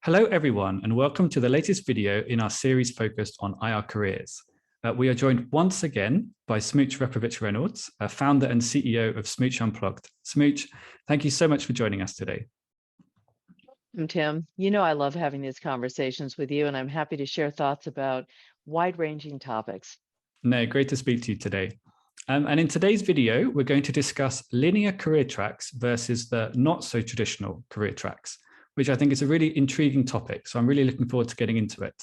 Hello, everyone, and welcome to the latest video in our series focused on IR careers. We are joined once again by Smooch Repovich Reynolds, founder and CEO of SmoochUnplugged. Smooch, thank you so much for joining us today. Tim, you know I love having these conversations with you, and I'm happy to share thoughts about wide-ranging topics. No, great to speak to you today. And in today's video, we're going to discuss linear career tracks versus the not so traditional career tracks, which I think is a really intriguing topic. So I'm really looking forward to getting into it.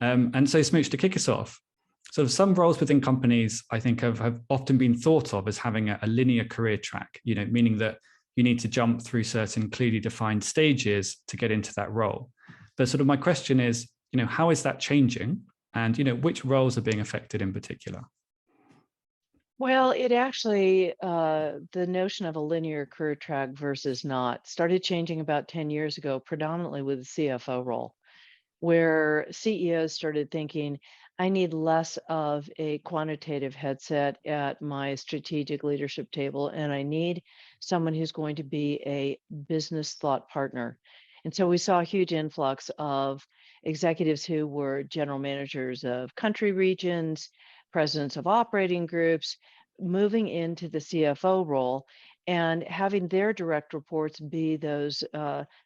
And so Smooch, to kick us off, sort of some roles within companies, I think have often been thought of as having a linear career track, meaning that you need to jump through certain clearly defined stages to get into that role. But sort of my question is, how is that changing? And, which roles are being affected in particular? Well, it actually, the notion of a linear career track versus not started changing about 10 years ago, predominantly with the CFO role, where CEOs started thinking, I need less of a quantitative headset at my strategic leadership table, and I need someone who's going to be a business thought partner. And so we saw a huge influx of executives who were general managers of country regions, presidents of operating groups, moving into the CFO role and having their direct reports be those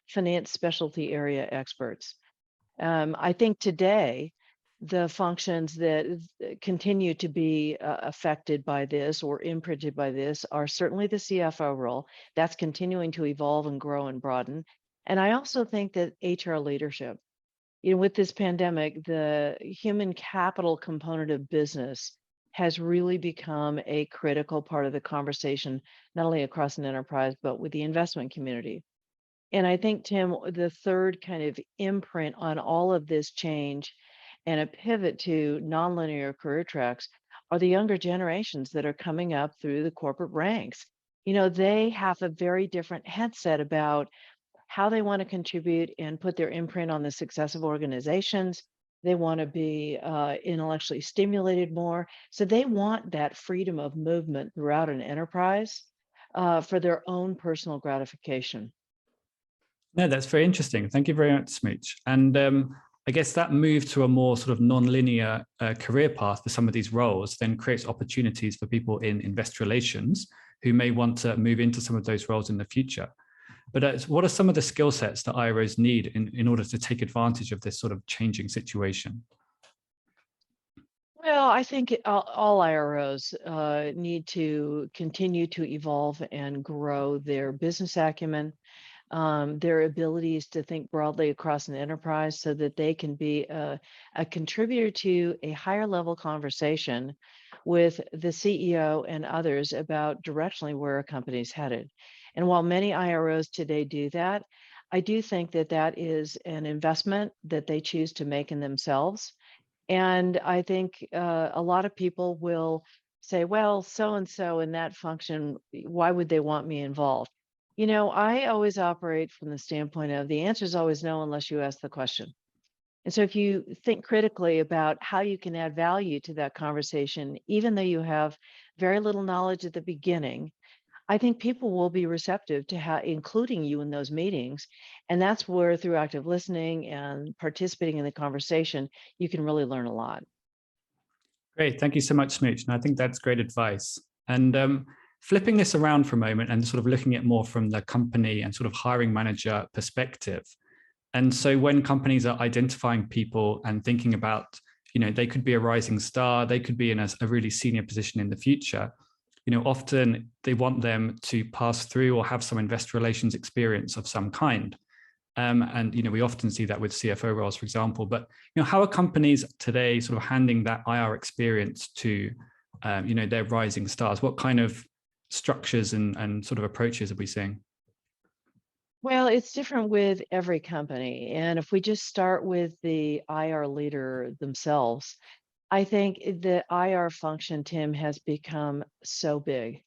finance specialty area experts. I think today, the functions that continue to be affected by this or imprinted by this are certainly the CFO role. That's continuing to evolve and grow and broaden. And I also think that HR leadership, with this pandemic, the human capital component of business has really become a critical part of the conversation, not only across an enterprise, but with the investment community. And I think, Tim, the third kind of imprint on all of this change and a pivot to nonlinear career tracks are the younger generations that are coming up through the corporate ranks. They have a very different headset about how they want to contribute and put their imprint on the success of organizations. They want to be intellectually stimulated more. So they want that freedom of movement throughout an enterprise for their own personal gratification. No, that's very interesting. Thank you very much, Smooch. And I guess that move to a more sort of non-linear career path for some of these roles then creates opportunities for people in investor relations who may want to move into some of those roles in the future. But what are some of the skill sets that IROs need in order to take advantage of this sort of changing situation? Well, I think all IROs need to continue to evolve and grow their business acumen, their abilities to think broadly across an enterprise so that they can be a contributor to a higher level conversation with the CEO and others about directionally where a company's headed. And while many IROs today do that, I do think that that is an investment that they choose to make in themselves. And I think a lot of people will say, well, so-and-so in that function, why would they want me involved? I always operate from the standpoint of the answer is always no unless you ask the question. And so if you think critically about how you can add value to that conversation, even though you have very little knowledge at the beginning, I think people will be receptive to including you in those meetings. And that's where through active listening and participating in the conversation, you can really learn a lot. Great. Thank you so much, Smooch. And I think that's great advice. And flipping this around for a moment and sort of looking at more from the company and sort of hiring manager perspective. And so when companies are identifying people and thinking about, they could be a rising star, they could be in a really senior position in the future, often they want them to pass through or have some investor relations experience of some kind. And we often see that with CFO roles, for example. But how are companies today sort of handing that IR experience to their rising stars? What kind of structures and sort of approaches are we seeing? Well, it's different with every company. And if we just start with the IR leader themselves, I think the IR function, Tim, has become so big.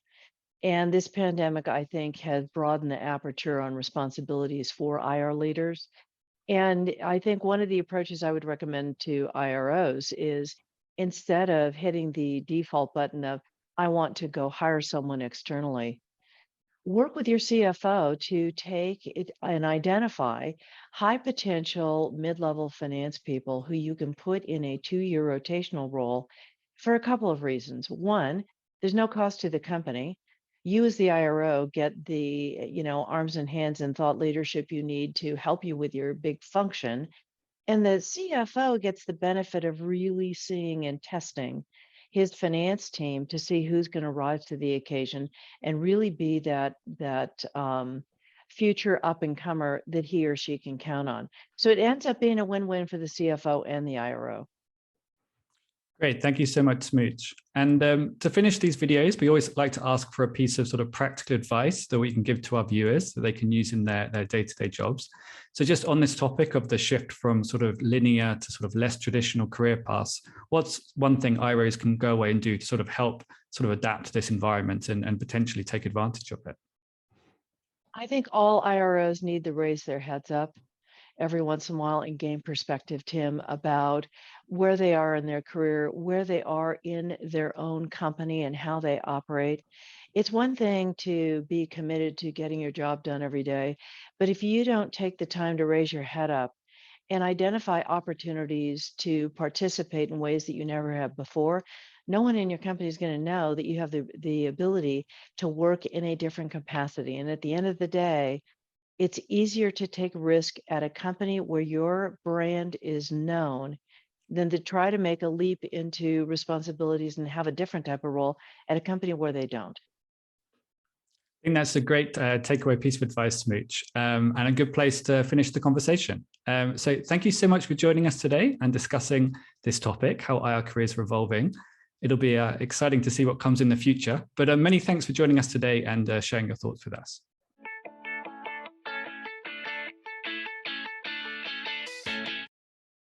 And this pandemic, I think, has broadened the aperture on responsibilities for IR leaders. And I think one of the approaches I would recommend to IROs is instead of hitting the default button of, I want to go hire someone externally, Work with your CFO to take it and identify high potential mid-level finance people who you can put in a 2-year rotational role for a couple of reasons. One, there's no cost to the company. You as the IRO get the, arms and hands and thought leadership you need to help you with your big function. And the CFO gets the benefit of really seeing and testing his finance team to see who's going to rise to the occasion and really be that future up and comer that he or she can count on. So it ends up being a win-win for the CFO and the IRO. Great, thank you so much, Smooch. And to finish these videos, we always like to ask for a piece of sort of practical advice that we can give to our viewers that they can use in their day-to-day jobs. So just on this topic of the shift from sort of linear to sort of less traditional career paths, what's one thing IROs can go away and do to sort of help sort of adapt to this environment and potentially take advantage of it? I think all IROs need to raise their heads up every once in a while and gain perspective, Tim, about where they are in their career, where they are in their own company and how they operate. It's one thing to be committed to getting your job done every day, but if you don't take the time to raise your head up and identify opportunities to participate in ways that you never have before, no one in your company is going to know that you have the ability to work in a different capacity. And at the end of the day, it's easier to take risk at a company where your brand is known than to try to make a leap into responsibilities and have a different type of role at a company where they don't. I think that's a great takeaway piece of advice, Smooch, and a good place to finish the conversation. So thank you so much for joining us today and discussing this topic, how IR careers are evolving. It'll be exciting to see what comes in the future. But many thanks for joining us today and sharing your thoughts with us.